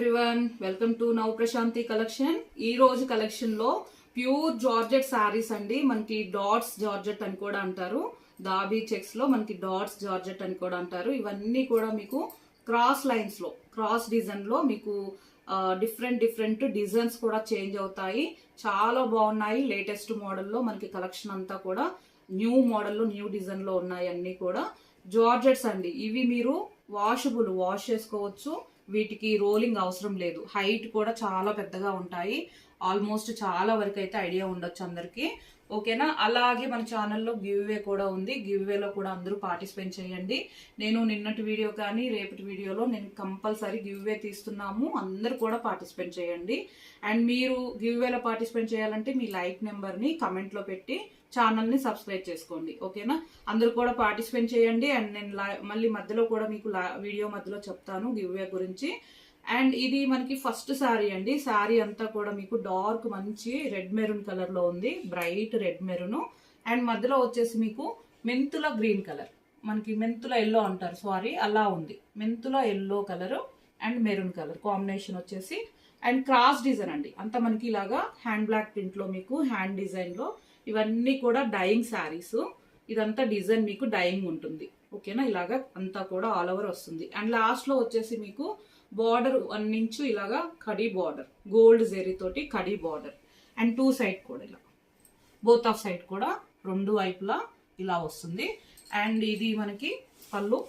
Everyone, welcome to Nav Prashanti collection. ఈ రోజు collection లో ప్యూర్ జార్జెట్ సారీస్ అండి. మనకి డాట్స్ జార్జెట్ అని కూడా అంటారు. దాబీ చెక్స్ లో మనకి డాట్స్ జార్జెట్ అని కూడా అంటారు. ఇవన్నీ కూడా మీకు క్రాస్ లైన్స్ లో, క్రాస్ డిజైన్ లో మీకు డిఫరెంట్ డిజైన్స్ కూడా చేంజ్ అవుతాయి. చాలా బాగున్నాయి. లేటెస్ట్ మోడల్లో మనకి కలెక్షన్ అంతా కూడా న్యూ మోడల్లో, న్యూ డిజైన్ లో ఉన్నాయి. అన్ని కూడా జార్జెట్స్ అండి. ఇవి మీరు వాష్ చేసుకోవచ్చు. వీటికి రోలింగ్ అవసరం లేదు. హైట్ కూడా చాలా పెద్దగా ఉంటాయి. ఆల్మోస్ట్ చాలా వరకు అయితే ఐడియా ఉండొచ్చు అందరికి. ఓకేనా? అలాగే మన ఛానల్లో గివ్ అవే కూడా ఉంది. గివ్ అవేలో కూడా అందరూ పార్టిసిపేట్ చేయండి. నేను నిన్నటి వీడియో కానీ రేపటి వీడియోలో నేను కంపల్సరీ గివ్ అవే తీస్తున్నాము. అందరూ కూడా పార్టిసిపేట్ చేయండి. అండ్ మీరు గివ్ అవేలో పార్టిసిపేట్ చేయాలంటే మీ లైక్ నెంబర్ని కమెంట్లో పెట్టి ఛానల్ని సబ్స్క్రైబ్ చేసుకోండి. ఓకేనా? అందరూ కూడా పార్టిసిపేట్ చేయండి. అండ్ నేను మళ్ళీ మధ్యలో కూడా మీకు వీడియో మధ్యలో చెప్తాను గివ్ అవే గురించి. అండ్ ఇది మనకి ఫస్ట్ శారీ అండి. శారీ అంతా కూడా మీకు డార్క్ మంచి రెడ్ మెరూన్ కలర్ లో ఉంది. Bright red maroon. అండ్ మధ్యలో వచ్చేసి మీకు మెంతుల గ్రీన్ కలర్, మనకి మెంతుల ఎల్లో అంటారు, సారీ, అలా ఉంది. మెంతుల yellow colour and maroon colour combination వచ్చేసి. అండ్ క్రాస్ డిజైన్ అండి. అంతా మనకి ఇలాగా హ్యాండ్ బ్లాక్ ప్రింట్ లో మీకు హ్యాండ్ డిజైన్ లో ఇవన్నీ కూడా డైయింగ్ శారీస్. ఇదంతా డిజైన్ మీకు డైయింగ్ ఉంటుంది. ఓకేనా? ఇలాగా అంతా కూడా ఆల్ ఓవర్ వస్తుంది. అండ్ లాస్ట్ లో వచ్చేసి మీకు బార్డర్ 1 ఇంచు ఇలాగా కడీ బార్డర్, గోల్డ్ జెరీ తోటి కడీ బార్డర్. అండ్ 2 సైడ్ కూడా ఇలా, బోత్ ఆఫ్ సైడ్ కూడా 2 వైపులా ఇలా వస్తుంది. అండ్ ఇది మనకి పళ్ళు,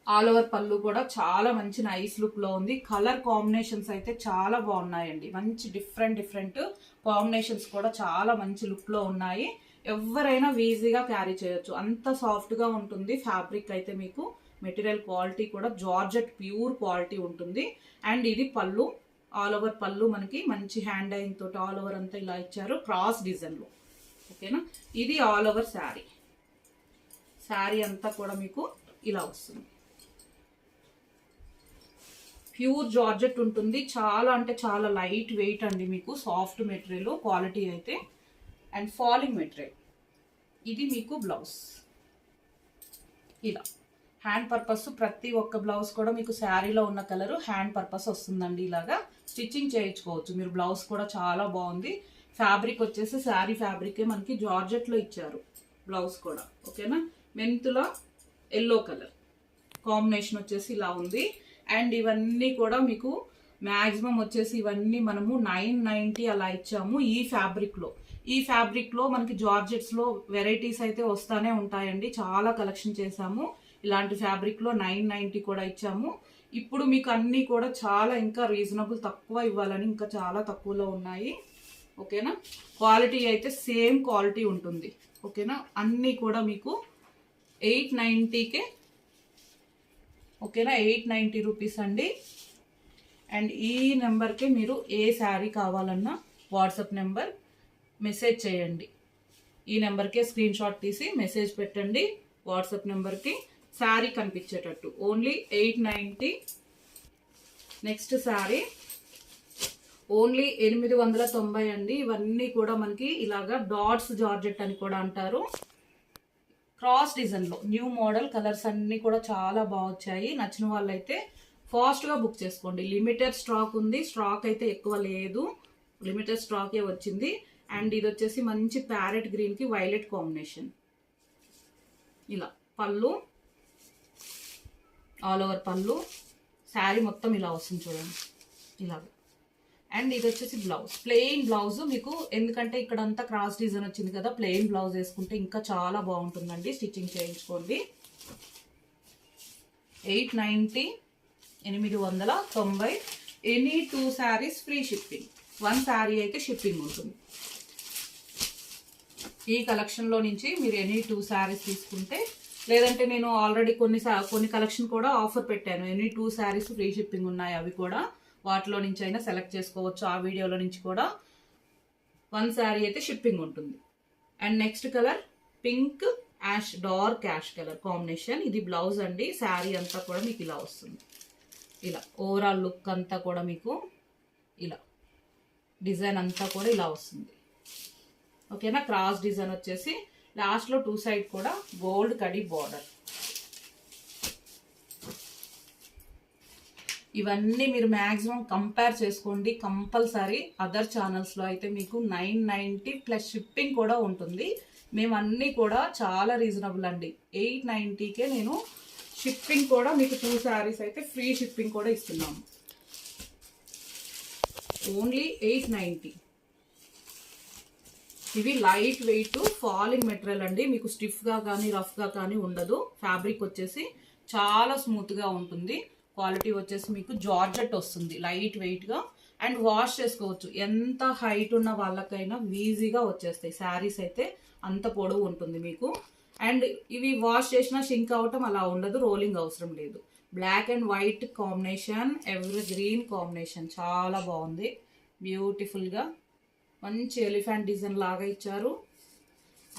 ఆల్ ఓవర్ పళ్ళు కూడా చాలా మంచి నైస్ లుక్ లో ఉంది. కలర్ కాంబినేషన్స్ అయితే చాలా బాగున్నాయండి. మంచి డిఫరెంట్ కాంబినేషన్స్ కూడా చాలా మంచి లుక్ లో ఉన్నాయి. ఎవరైనా ఈజీగా క్యారీ చేయొచ్చు. అంత సాఫ్ట్ గా ఉంటుంది ఫ్యాబ్రిక్ అయితే. మీకు మెటీరియల్ క్వాలిటీ కూడా జార్జెట్ ప్యూర్ క్వాలిటీ ఉంటుంది. అండ్ ఇది పళ్ళు, ఆల్ ఓవర్ పళ్ళు మనకి మంచి హ్యాండ్ డైయింగ్ తోటి ఆల్ ఓవర్ అంతా ఇలా ఇచ్చారు క్రాస్ డిజైన్ లో. ఓకేనా? ఇది ఆల్ ఓవర్ శారీ. శారీ అంతా కూడా మీకు ఇలా వస్తుంది. ప్యూర్ జార్జెట్ ఉంటుంది. చాలా అంటే చాలా లైట్ వెయిట్ అండి. మీకు సాఫ్ట్ మెటీరియల్ క్వాలిటీ అయితే. And falling material. ఇది మీకు బ్లౌజ్ ఇలా హ్యాండ్ పర్పస్. ప్రతి ఒక్క బ్లౌజ్ కూడా మీకు శారీలో ఉన్న కలర్ హ్యాండ్ పర్పస్ వస్తుందండి. ఇలాగా స్టిచ్చింగ్ చేయించుకోవచ్చు మీరు. బ్లౌజ్ కూడా చాలా బాగుంది. ఫ్యాబ్రిక్ వచ్చేసి శారీ ఫ్యాబ్రికే మనకి జార్జెట్ లో ఇచ్చారు బ్లౌజ్ కూడా. ఓకేనా? మెంతుల ఎల్లో కలర్ కాంబినేషన్ వచ్చేసి ఇలా ఉంది. అండ్ ఇవన్నీ కూడా మీకు మ్యాక్సిమం వచ్చేసి ఇవన్నీ మనము 990 అలా ఇచ్చాము ఈ ఫ్యాబ్రిక్ లో. ఈ ఫ్యాబ్రిక్ లో మనకి జార్జెట్స్ లో వెరైటీస్ అయితే వస్తానే ఉంటాయండి. చాలా కలెక్షన్ చేసాము. ఇలాంటి ఫ్యాబ్రిక్ లో 990 కూడా ఇచ్చాము. ఇప్పుడు మీకు అన్ని కూడా చాలా ఇంకా రీజనబుల్, తక్కువ ఇవ్వాలని ఇంకా చాలా తక్కువలో ఉన్నాయి. ఓకేనా? క్వాలిటీ అయితే సేమ్ క్వాలిటీ ఉంటుంది. ఓకేనా? అన్నీ కూడా మీకు 890కే. ఓకేనా? 890 రూపీస్ అండి. అండ్ ఈ నెంబర్కి మీరు ఏ శారీ కావాలన్నా వాట్సాప్ నెంబర్ మెసేజ్ చేయండి. ఈ నెంబర్కే స్క్రీన్ షాట్ తీసి మెసేజ్ పెట్టండి వాట్సాప్ నెంబర్కి, శారీ కనిపించేటట్టు. ఓన్లీ 890. నెక్స్ట్ శారీ ఓన్లీ 890 అండి. ఇవన్నీ కూడా మనకి ఇలాగా డాట్స్ జార్జెట్ అని కూడా అంటారు. క్రాస్ డిజైన్ లో న్యూ మోడల్ కలర్స్ అన్ని కూడా చాలా బాగా వచ్చాయి. నచ్చిన వాళ్ళైతే ఫాస్ట్ గా బుక్ చేసుకోండి. లిమిటెడ్ స్టాక్ ఉంది. స్టాక్ అయితే ఎక్కువ లేదు. లిమిటెడ్ స్టాకే వచ్చింది. అండ్ ఇది వచ్చేసి మంచి ప్యారెట్ గ్రీన్ కి వైలెట్ కాంబినేషన్. ఇలా పళ్ళు, ఆల్ ఓవర్ పళ్ళు. శారీ మొత్తం ఇలా వస్తుంది చూడండి ఇలాగ. అండ్ ఇది వచ్చేసి బ్లౌజ్, ప్లెయిన్ బ్లౌజ్ మీకు. ఎందుకంటే ఇక్కడ అంతా క్రాస్ డిజైన్ వచ్చింది కదా, ప్లెయిన్ బ్లౌజ్ వేసుకుంటే ఇంకా చాలా బాగుంటుందండి. స్టిచ్చింగ్ చేయించుకోండి. 890, 890. Any 2 saris free shipping. 1 sari అయితే షిప్పింగ్ ఉంటుంది. ఈ కలెక్షన్ లో నుంచి మీరు ఎనీ 2 శారీస్ తీసుకుంటే, లేదంటే నేను ఆల్రెడీ కొన్ని కలెక్షన్ కూడా ఆఫర్ పెట్టాను. ఎనీ 2 శారీస్ ఫ్రీ షిప్పింగ్ ఉన్నాయి. అవి కూడా వాటిలో నుంచి అయినా సెలెక్ట్ చేసుకోవచ్చు. ఆ వీడియోలో నుంచి కూడా 1 శారీ అయితే షిప్పింగ్ ఉంటుంది. And next colour pink ash, dark ash colour combination. ఇది బ్లౌజ్ అండి. శారీ అంతా కూడా మీకు ఇలా వస్తుంది. ఇలా ఓవరాల్ లుక్ అంతా కూడా మీకు ఇలా డిజైన్ అంతా కూడా ఇలా వస్తుంది. ఓకేనా? క్రాస్ డిజైన్ వచ్చేసి లాస్ట్ లో 2 సైడ్ కూడా గోల్డ్ కడీ బార్డర్. ఇవన్నీ మీరు మ్యాక్సిమం కంపేర్ చేసుకోండి కంపల్సరీ. అదర్ ఛానల్స్లో అయితే మీకు 990 ప్లస్ షిప్పింగ్ కూడా ఉంటుంది. మేము అన్నీ కూడా చాలా రీజనబుల్ అండి. 890కే నేను షిప్పింగ్ కూడా మీకు 2 శారీస్ అయితే ఫ్రీ షిప్పింగ్ కూడా ఇస్తున్నాము. ఓన్లీ 890. ఇవి లైట్ వెయిట్ ఫాలింగ్ మెటీరియల్ అండి. మీకు స్టిఫ్గా కానీ రఫ్గా కానీ ఉండదు. ఫ్యాబ్రిక్ వచ్చేసి చాలా స్మూత్గా ఉంటుంది. క్వాలిటీ వచ్చేసి మీకు జార్జెట్ వస్తుంది లైట్ వెయిట్గా. అండ్ వాష్ చేసుకోవచ్చు. ఎంత హైట్ ఉన్న వాళ్ళకైనా ఈజీగా వచ్చేస్తాయి. శారీస్ అయితే అంత పొడవు ఉంటుంది మీకు. అండ్ ఇవి వాష్ చేసినా షింక్ అవటం అలా ఉండదు. రోలింగ్ అవసరం లేదు. Black and white combination, evergreen combination చాలా బాగుంది. బ్యూటిఫుల్గా మంచి ఎలిఫెంట్ డిజైన్ లాగా ఇచ్చారు.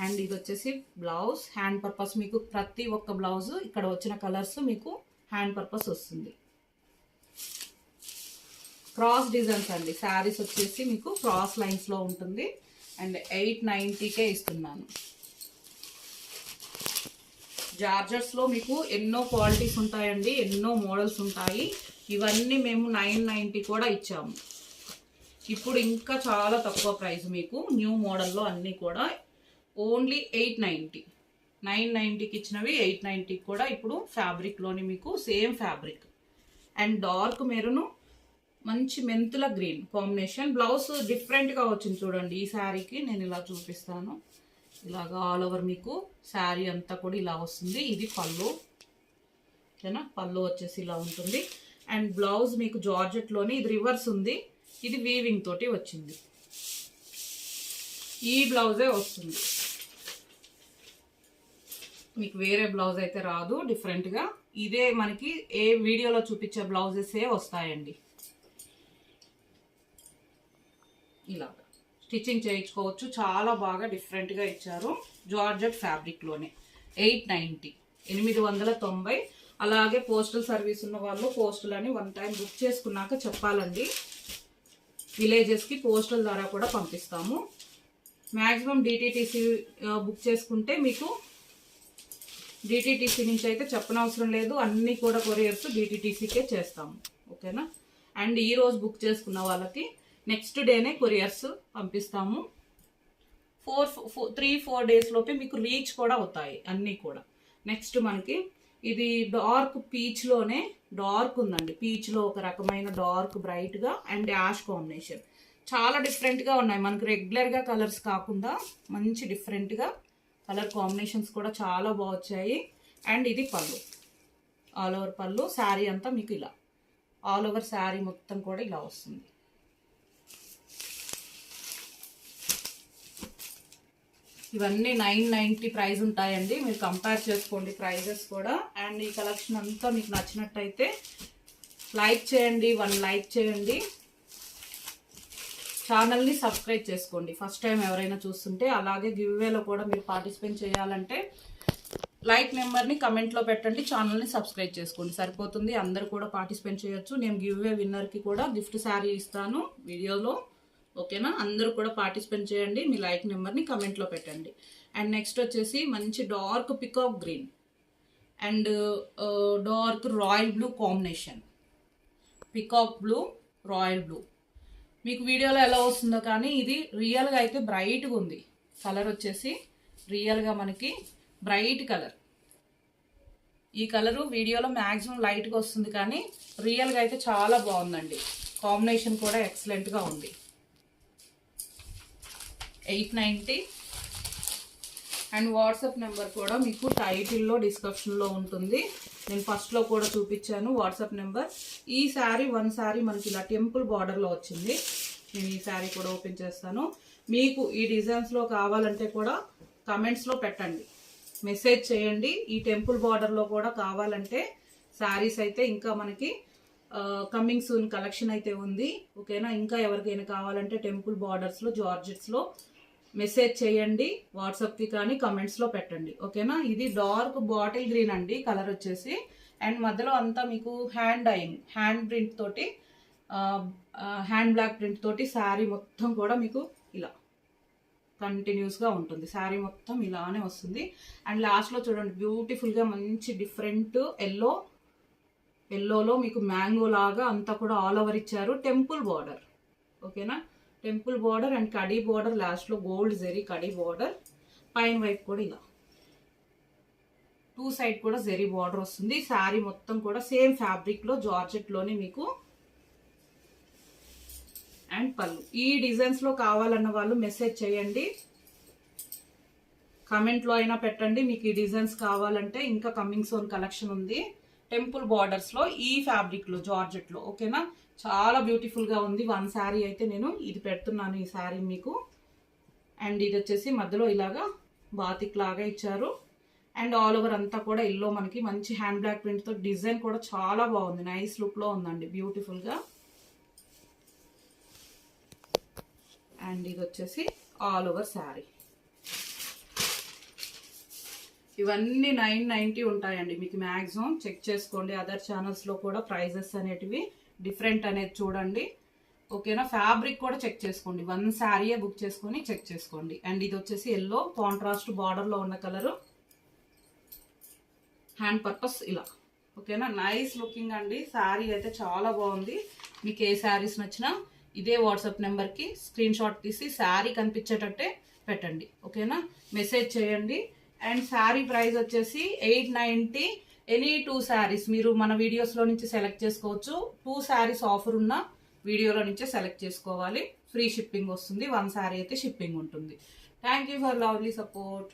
అండ్ ఇది వచ్చేసి బ్లౌజ్. హ్యాండ్ పర్పస్ మీకు ప్రతి ఒక్క బ్లౌజ్ ఇక్కడ వచ్చిన కలర్స్ మీకు హ్యాండ్ పర్పస్ వస్తుంది. క్రాస్ డిజైన్స్ అండి. శారీస్ వచ్చేసి మీకు క్రాస్ లైన్స్లో ఉంటుంది. అండ్ 890కే ఇస్తున్నాను. జార్జెట్స్లో మీకు ఎన్నో క్వాలిటీస్ ఉంటాయండి, ఎన్నో మోడల్స్ ఉంటాయి. ఇవన్నీ మేము 990 కూడా ఇచ్చాము. ఇప్పుడు ఇంకా చాలా తక్కువ ప్రైస్ మీకు న్యూ మోడల్లో అన్నీ కూడా ఓన్లీ 890. 990కి ఇచ్చినవి 890 కూడా ఇప్పుడు ఫ్యాబ్రిక్లోని మీకు same fabric. And dark maroon, మంచి మెంతుల గ్రీన్ కాంబినేషన్. బ్లౌజ్ డిఫరెంట్గా వచ్చింది చూడండి. ఈ శారీకి నేను ఇలా చూపిస్తాను. ఇలాగా ఆల్ ఓవర్ మీకు శారీ అంతా కూడా ఇలా వస్తుంది. ఇది పళ్ళు, ఓకేనా. పళ్ళు వచ్చేసి ఇలా ఉంటుంది. అండ్ బ్లౌజ్ మీకు జార్జెట్లోని ఇది రివర్స్ ఉంది. ఇది వీవింగ్ తోటి వచ్చింది. ఈ బ్లౌజే వస్తుంది మీకు, వేరే బ్లౌజ్ అయితే రాదు. డిఫరెంట్గా ఇదే మనకి ఏ వీడియోలో చూపించే బ్లౌజెసే వస్తాయండి. ఇలాగా స్టిచ్చింగ్ చేయించుకోవచ్చు. చాలా బాగా డిఫరెంట్గా ఇచ్చారు. జార్జెట్ ఫ్యాబ్రిక్లోనే 890, 890. అలాగే పోస్టల్ సర్వీస్ ఉన్న వాళ్ళు పోస్టల్ అని 1 టైం బుక్ చేసుకున్నాక చెప్పాలండి. విలేజెస్కి పోస్టల్ ద్వారా కూడా పంపిస్తాము. మ్యాక్సిమం డిటిటీసీ బుక్ చేసుకుంటే మీకు డిటిటీసీ నుంచి అయితే చెప్పనవసరం లేదు. అన్నీ కూడా కొరియర్స్ డిటిటీసీకే చేస్తాము, ఓకేనా. అండ్ ఈరోజు బుక్ చేసుకున్న వాళ్ళకి నెక్స్ట్ డేనే కొరియర్స్ పంపిస్తాము. 3-4 డేస్ లోపే మీకు రీచ్ కూడా అవుతాయి అన్నీ కూడా. నెక్స్ట్ మనకి ఇది డార్క్ పీచ్లోనే డార్క్ ఉందండి. పీచ్లో ఒక రకమైన డార్క్ బ్రైట్గా అండ్ యాష్ కాంబినేషన్. చాలా డిఫరెంట్గా ఉన్నాయి. మనకు రెగ్యులర్గా కలర్స్ కాకుండా మంచి డిఫరెంట్గా కలర్ కాంబినేషన్స్ కూడా చాలా బాగున్నాయి. అండ్ ఇది పళ్ళు, ఆల్ ఓవర్ పళ్ళు. శారీ అంతా మీకు ఇలా ఆల్ ఓవర్ శారీ మొత్తం కూడా ఇలా వస్తుంది. ఇవన్నీ 990 ప్రైస్ ఉంటాయండి. మీరు కంపేర్ చేసుకోండి ప్రైజెస్ కూడా. అండ్ ఈ కలెక్షన్ అంతా మీకు నచ్చినట్టయితే లైక్ చేయండి, 1 లైక్ చేయండి. ఛానల్ని సబ్స్క్రైబ్ చేసుకోండి ఫస్ట్ టైం ఎవరైనా చూస్తుంటే. అలాగే గివ్వేలో కూడా మీరు పార్టిసిపేట్ చేయాలంటే లైక్ నెంబర్ని కమెంట్లో పెట్టండి, ఛానల్ని సబ్స్క్రైబ్ చేసుకోండి, సరిపోతుంది. అందరు కూడా పార్టిసిపేట్ చేయొచ్చు. నేను గివ్వే విన్నర్కి కూడా గిఫ్ట్ శారీ ఇస్తాను వీడియోలో, ఓకేనా. అందరూ కూడా పార్టిసిపేట్ చేయండి. మీ లైక్ నెంబర్ని కమెంట్లో పెట్టండి. అండ్ నెక్స్ట్ వచ్చేసి మంచి dark peacock green and dark royal blue combination. Peacock blue, royal blue. మీకు వీడియోలో ఎలా వస్తుందో కానీ ఇది రియల్గా అయితే బ్రైట్గా ఉంది. కలర్ వచ్చేసి రియల్గా మనకి బ్రైట్ కలర్. ఈ కలరు వీడియోలో మ్యాక్సిమం లైట్గా వస్తుంది కానీ రియల్గా అయితే చాలా బాగుందండి. కాంబినేషన్ కూడా ఎక్సలెంట్గా ఉంది. 890. అండ్ వాట్సాప్ నెంబర్ కూడా మీకు టైటిల్లో డిస్క్రిప్షన్లో ఉంటుంది. నేను ఫస్ట్లో కూడా చూపించాను వాట్సాప్ నెంబర్. ఈ శారీ 1 శారీ మనకి ఇలా టెంపుల్ బార్డర్లో వచ్చింది. నేను ఈ శారీ కూడా ఓపెన్ చేస్తాను. మీకు ఈ డిజైన్స్లో కావాలంటే కూడా కమెంట్స్లో పెట్టండి, మెసేజ్ చేయండి. ఈ టెంపుల్ బార్డర్లో కూడా కావాలంటే శారీస్ అయితే ఇంకా మనకి కమింగ్ సూన్ కలెక్షన్ అయితే ఉంది, ఓకేనా. ఇంకా ఎవరికైనా కావాలంటే టెంపుల్ బార్డర్స్లో జార్జెట్స్లో మెసేజ్ చేయండి, వాట్సాప్కి కానీ కమెంట్స్లో పెట్టండి, ఓకేనా. ఇది డార్క్ బాటిల్ గ్రీన్ అండి కలర్ వచ్చేసి. అండ్ మధ్యలో అంతా మీకు హ్యాండ్ డైయింగ్, హ్యాండ్ ప్రింట్ తోటి, హ్యాండ్ బ్లాక్ ప్రింట్ తోటి శారీ మొత్తం కూడా మీకు ఇలా కంటిన్యూస్గా ఉంటుంది. శారీ మొత్తం ఇలానే వస్తుంది. అండ్ లాస్ట్లో చూడండి బ్యూటిఫుల్గా మంచి డిఫరెంట్ ఎల్లో ఎల్లోలో మీకు మ్యాంగో లాగా అంతా కూడా ఆల్ ఓవర్ ఇచ్చారు. టెంపుల్ బార్డర్, ఓకేనా. Temple border and khadi border, లాస్ట్లో గోల్డ్ జెరీ కడీ బార్డర్. పైన వైపు కూడా ఇలా 2 సైడ్ కూడా జెరీ బార్డర్ వస్తుంది. శారీ మొత్తం కూడా సేమ్ ఫ్యాబ్రిక్ లో జార్జెట్ లోనే మీకు. అండ్ పళ్ళు. ఈ డిజైన్స్ లో కావాలన్న వాళ్ళు మెసేజ్ చేయండి, కామెంట్ లో అయినా పెట్టండి మీకు ఈ డిజైన్స్ కావాలంటే. ఇంకా కమింగ్ సోన్ కలెక్షన్ ఉంది టెంపుల్ బార్డర్స్ లో, ఈ ఫ్యాబ్రిక్ లో జార్జెట్ లో, ఓకేనా. చాలా బ్యూటిఫుల్ గా ఉంది. 1 శారీ అయితే నేను ఇది పెడుతున్నాను, ఈ శారీ మీకు. అండ్ ఇది వచ్చేసి మధ్యలో ఇలాగా బాతిక్ లాగా ఇచ్చారు. అండ్ ఆల్ ఓవర్ అంతా కూడా ఎల్లో మనకి మంచి హ్యాండ్ బ్లాక్ ప్రింట్ తో డిజైన్ కూడా చాలా బాగుంది. నైస్ లుక్ లో ఉందండి, బ్యూటిఫుల్ గా. అండ్ ఇది వచ్చేసి ఆల్ ఓవర్ శారీ. ఇవన్నీ 990 ఉంటాయండి మీకు మ్యాక్సిమం. చెక్ చేసుకోండి, అదర్ ఛానల్స్ లో కూడా ప్రైజెస్ అనేటివి డిఫరెంట్ అనేది చూడండి, ఓకేనా. ఫ్యాబ్రిక్ కూడా చెక్ చేసుకోండి, 1 శారీయే బుక్ చేసుకొని చెక్ చేసుకోండి. అండ్ ఇది వచ్చేసి ఎల్లో కాంట్రాస్ట్ బార్డర్ లో ఉన్న కలరు. హ్యాండ్ పర్పస్ ఇలా, ఓకేనా. నైస్ లుకింగ్ అండి. శారీ అయితే చాలా బాగుంది. మీకు ఏ శారీస్ నచ్చినా ఇదే వాట్సాప్ నెంబర్కి స్క్రీన్ షాట్ తీసి శారీ కనిపించేటట్టే పెట్టండి, ఓకేనా. మెసేజ్ చేయండి. అండ్ శారీ ప్రైస్ వచ్చేసి 890. ఎనీ 2 శారీస్ మీరు మన వీడియోస్లో నుంచి సెలెక్ట్ చేసుకోవచ్చు. 2 శారీస్ ఆఫర్ ఉన్న వీడియోలో నుంచే సెలెక్ట్ చేసుకోవాలి. ఫ్రీ షిప్పింగ్ వస్తుంది. 1 శారీ అయితే షిప్పింగ్ ఉంటుంది. Thank you for lovely support.